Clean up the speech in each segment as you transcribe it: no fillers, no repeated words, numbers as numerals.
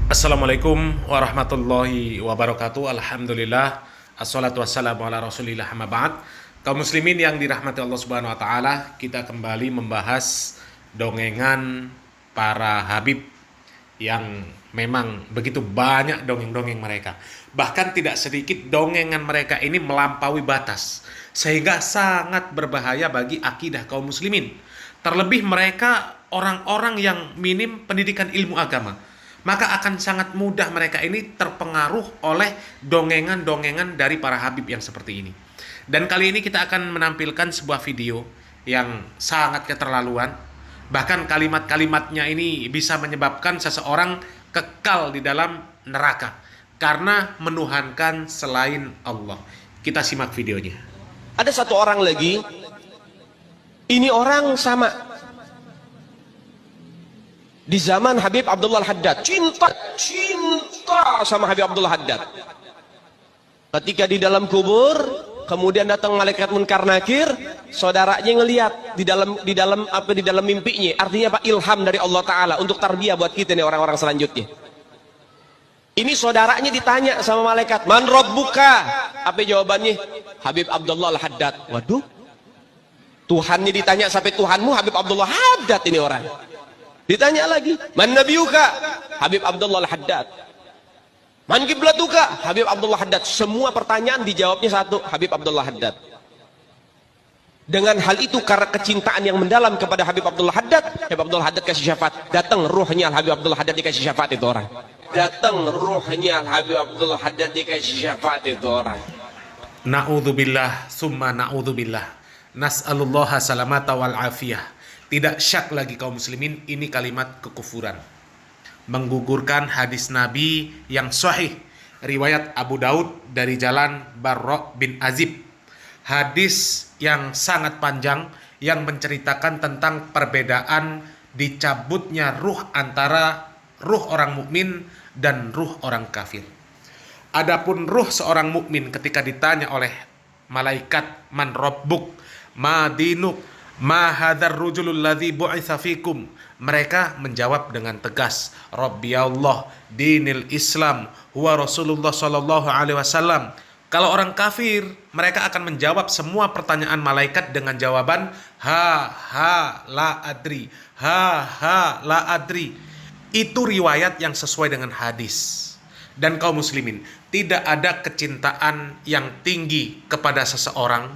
Assalamualaikum warahmatullahi wabarakatuh. Alhamdulillah. Assalatu wassalamu ala rasulillah amma ba'd. Kaum muslimin yang dirahmati Allah subhanahu wa ta'ala, kita kembali membahas dongengan para habib yang memang begitu banyak dongeng-dongeng mereka. Bahkan tidak sedikit dongengan mereka ini melampaui batas, sehingga sangat berbahaya bagi akidah kaum muslimin. Terlebih mereka orang-orang yang minim pendidikan ilmu agama, maka akan sangat mudah mereka ini terpengaruh oleh dongengan-dongengan dari para habib yang seperti ini. Dan kali ini kita akan menampilkan sebuah video yang sangat keterlaluan. Bahkan kalimat-kalimatnya ini bisa menyebabkan seseorang kekal di dalam neraka karena menuhankan selain Allah. Kita simak videonya. Ada satu orang lagi, ini orang sama di zaman Habib Abdullah Al-Haddad, cinta sama Habib Abdullah Haddad. Ketika di dalam kubur, kemudian datang malaikat munkar nakir, saudaranya ngelihat di dalam mimpinya. Artinya apa? Ilham dari Allah Taala untuk tarbiyah buat kita nih orang-orang selanjutnya. Ini saudaranya ditanya sama malaikat, "Man rabbuka?" Apa jawabannya? Habib Abdullah Al-Haddad. Waduh, Tuhannya ditanya sampai Tuhanmu Habib Abdullah Haddad ini orang. Ditanya lagi, "Man nabiyuka?" Habib Abdullah Al-Haddad. "Man kiblatuka?" Habib Abdullah Haddad. Semua pertanyaan dijawabnya satu, Habib Abdullah Haddad. Dengan hal itu, karena kecintaan yang mendalam kepada Habib Abdullah Haddad, Habib Abdullah Haddad kasih syafaat. Datang ruhnya Habib Abdullah Haddad dikasih syafaat itu orang. Datang ruhnya Habib Abdullah Haddad dikasih syafaat itu orang. Na'udzubillah summa na'udzubillah. Nas'alullaha salamata wal afiyah. Tidak syak lagi kaum muslimin, ini kalimat kekufuran. Menggugurkan hadis Nabi yang sahih, riwayat Abu Daud dari jalan Barra bin Azib. Hadis yang sangat panjang yang menceritakan tentang perbedaan dicabutnya ruh antara ruh orang mukmin dan ruh orang kafir. Adapun ruh seorang mukmin ketika ditanya oleh malaikat, "Man rabbuk? Ma dinuk? Ma hadzal rajulul ladzi bu'itsa fikum?" Mereka menjawab dengan tegas, "Rabbi Allah, dinil Islam, huwa Rasulullah sallallahu alaihi wasallam." Kalau orang kafir, mereka akan menjawab semua pertanyaan malaikat dengan jawaban ha la adri, ha la adri. Itu riwayat yang sesuai dengan hadis. Dan kaum muslimin, tidak ada kecintaan yang tinggi kepada seseorang,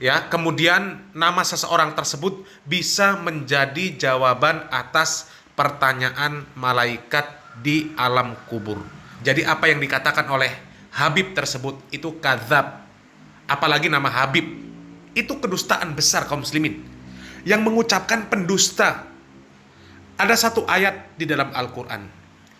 ya, kemudian nama seseorang tersebut bisa menjadi jawaban atas pertanyaan malaikat di alam kubur. Jadi apa yang dikatakan oleh Habib tersebut itu kadzab. Apalagi nama Habib, itu kedustaan besar kaum muslimin. Yang mengucapkan pendusta. Ada satu ayat di dalam Al-Quran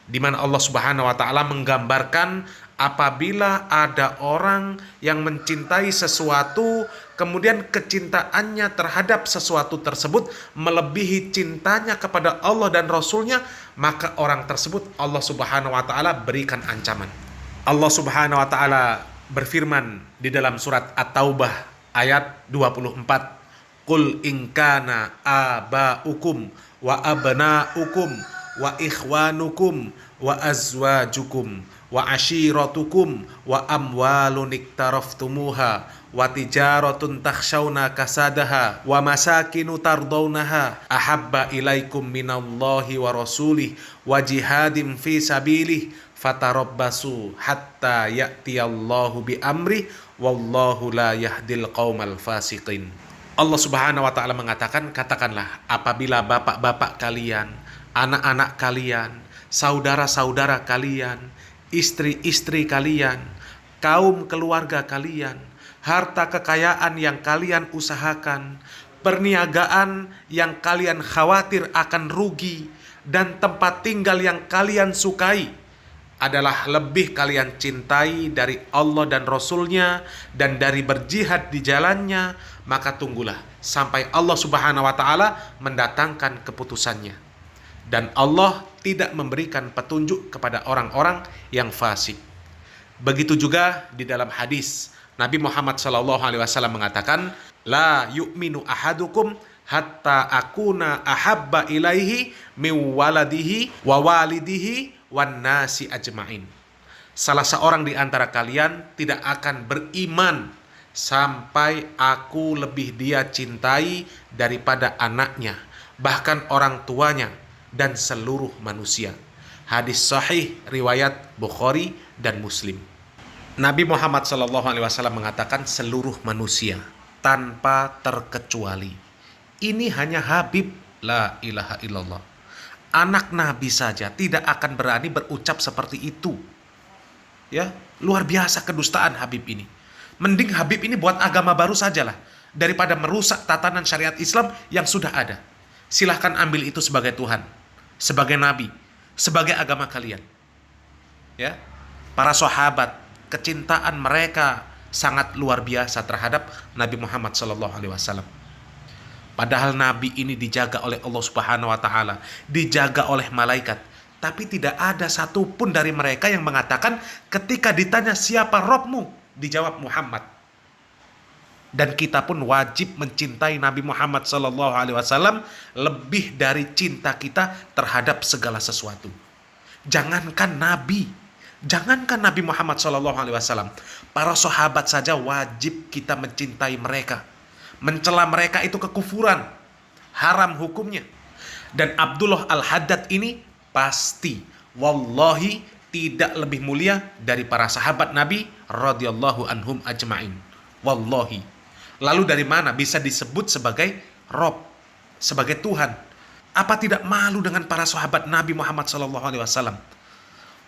di mana Allah Subhanahu wa taala menggambarkan apabila ada orang yang mencintai sesuatu, kemudian kecintaannya terhadap sesuatu tersebut melebihi cintanya kepada Allah dan Rasulnya, maka orang tersebut Allah Subhanahu wa ta'ala berikan ancaman. Allah Subhanahu wa ta'ala berfirman di dalam surat At-Taubah ayat 24, "Qul in kana aba'ukum wa abna'ukum wa ikhwanukum wa azwajukum wa ashiratukum wa amwalun iktaraftumuha wa tijaratun takhshawna kasadaha wa masakinu tardawnaha ahabba ilaikum minallahi wa rasulih wa jihadin fi sabilih fatarabbasu hatta ya'tiyallahu bi amri wallahu la yahdil qaumal fasiqin." Allah Subhanahu wa taala mengatakan, katakanlah apabila bapak-bapak kalian, anak-anak kalian, saudara-saudara kalian, istri-istri kalian, kaum keluarga kalian, harta kekayaan yang kalian usahakan, perniagaan yang kalian khawatir akan rugi, dan tempat tinggal yang kalian sukai adalah lebih kalian cintai dari Allah dan Rasulnya dan dari berjihad di jalannya, maka tunggulah sampai Allah Subhanahu wa ta'ala mendatangkan keputusannya. Dan Allah tidak memberikan petunjuk kepada orang-orang yang fasik. Begitu juga di dalam hadis Nabi Muhammad SAW mengatakan, "La yu'minu ahadukum hatta akuna ahabba ilaihi min waladihi wa walidihi wan nasi ajma'in. Salah seorang di antara kalian tidak akan beriman sampai aku lebih dia cintai daripada anaknya, bahkan orang tuanya, dan seluruh manusia. Hadis sahih riwayat Bukhari dan Muslim. Nabi Muhammad SAW mengatakan seluruh manusia tanpa terkecuali. Ini hanya Habib, la ilaha illallah. Anak Nabi saja tidak akan berani berucap seperti itu. Ya, luar biasa kedustaan Habib ini. Mending Habib ini buat agama baru sajalah daripada merusak tatanan syariat Islam yang sudah ada. Silahkan ambil itu sebagai Tuhan, sebagai Nabi, sebagai agama kalian. Ya, para sahabat, kecintaan mereka sangat luar biasa terhadap Nabi Muhammad SAW. Padahal Nabi ini dijaga oleh Allah Subhanahu Wa Taala, dijaga oleh malaikat. Tapi tidak ada satupun dari mereka yang mengatakan ketika ditanya siapa Robmu, dijawab Muhammad. Dan kita pun wajib mencintai Nabi Muhammad SAW lebih dari cinta kita terhadap segala sesuatu. Jangankan Nabi Muhammad SAW, para sahabat saja wajib kita mencintai mereka. Mencela mereka itu kekufuran, haram hukumnya. Dan Abdullah Al-Haddad ini pasti, wallahi, tidak lebih mulia dari para sahabat Nabi radhiyallahu anhum ajma'in. Wallahi. Lalu dari mana bisa disebut sebagai Rob, sebagai Tuhan? Apa tidak malu dengan para sahabat Nabi Muhammad SAW?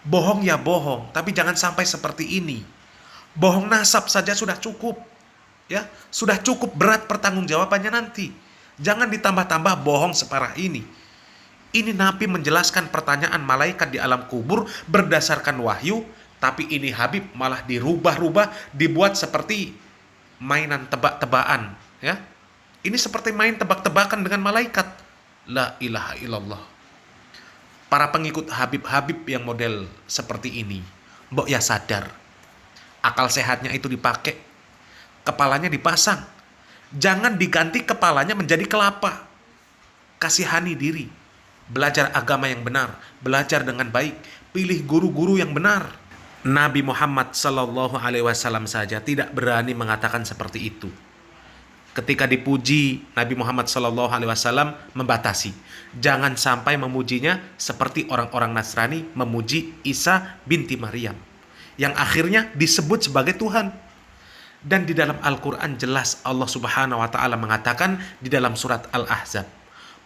Bohong ya bohong, tapi jangan sampai seperti ini. Bohong nasab saja sudah cukup. Ya, sudah cukup berat pertanggungjawabannya nanti. Jangan ditambah-tambah bohong separah ini. Ini Nabi menjelaskan pertanyaan malaikat di alam kubur berdasarkan wahyu, tapi ini Habib malah dirubah-rubah, dibuat seperti mainan tebak-tebakan, ya. Ini seperti main tebak-tebakan dengan malaikat. La ilaha illallah. Para pengikut Habib-Habib yang model seperti ini, mbok ya sadar. Akal sehatnya itu dipakai, kepalanya dipasang. Jangan diganti kepalanya menjadi kelapa. Kasihani diri. Belajar agama yang benar, belajar dengan baik, pilih guru-guru yang benar. Nabi Muhammad SAW saja tidak berani mengatakan seperti itu. Ketika dipuji, Nabi Muhammad SAW membatasi. Jangan sampai memujinya seperti orang-orang Nasrani memuji Isa binti Maryam, yang akhirnya disebut sebagai Tuhan. Dan di dalam Al-Quran jelas Allah Subhanahu Wa Taala mengatakan di dalam surat Al-Ahzab,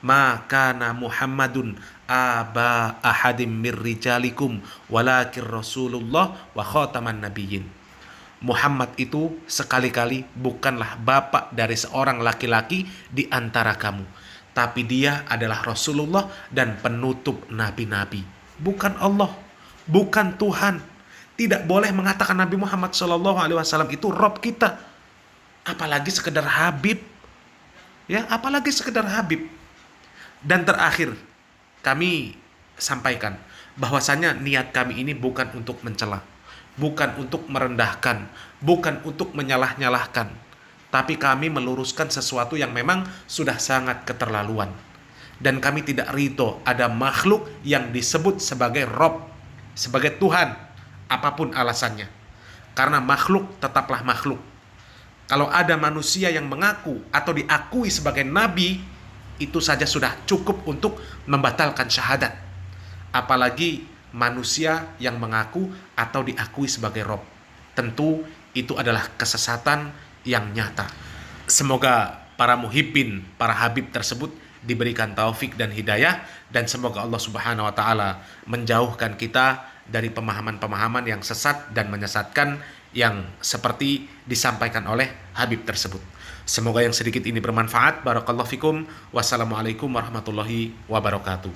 "Makana Muhammadun aba ahadim mir rijalikum walakin Rasulullah wa khataman nabiyyin." Muhammad itu sekali-kali bukanlah bapak dari seorang laki-laki di antara kamu, tapi dia adalah Rasulullah dan penutup nabi-nabi. Bukan Allah, bukan Tuhan. Tidak boleh mengatakan Nabi Muhammad SAW itu Rob kita. Apalagi sekedar Habib. Ya, apalagi sekedar Habib. Dan terakhir, kami sampaikan bahwasanya niat kami ini bukan untuk mencela, bukan untuk merendahkan, bukan untuk menyalah-nyalahkan, tapi kami meluruskan sesuatu yang memang sudah sangat keterlaluan. Dan kami tidak ridho ada makhluk yang disebut sebagai Rob, sebagai Tuhan, apapun alasannya. Karena makhluk tetaplah makhluk. Kalau ada manusia yang mengaku atau diakui sebagai nabi, itu saja sudah cukup untuk membatalkan syahadat. Apalagi manusia yang mengaku atau diakui sebagai Rob. Tentu itu adalah kesesatan yang nyata. Semoga para muhibbin, para habib tersebut diberikan taufik dan hidayah, dan semoga Allah Subhanahu Wa Taala menjauhkan kita dari pemahaman-pemahaman yang sesat dan menyesatkan yang seperti disampaikan oleh habib tersebut. Semoga yang sedikit ini bermanfaat. Barakallahu fikum. Wassalamualaikum warahmatullahi wabarakatuh.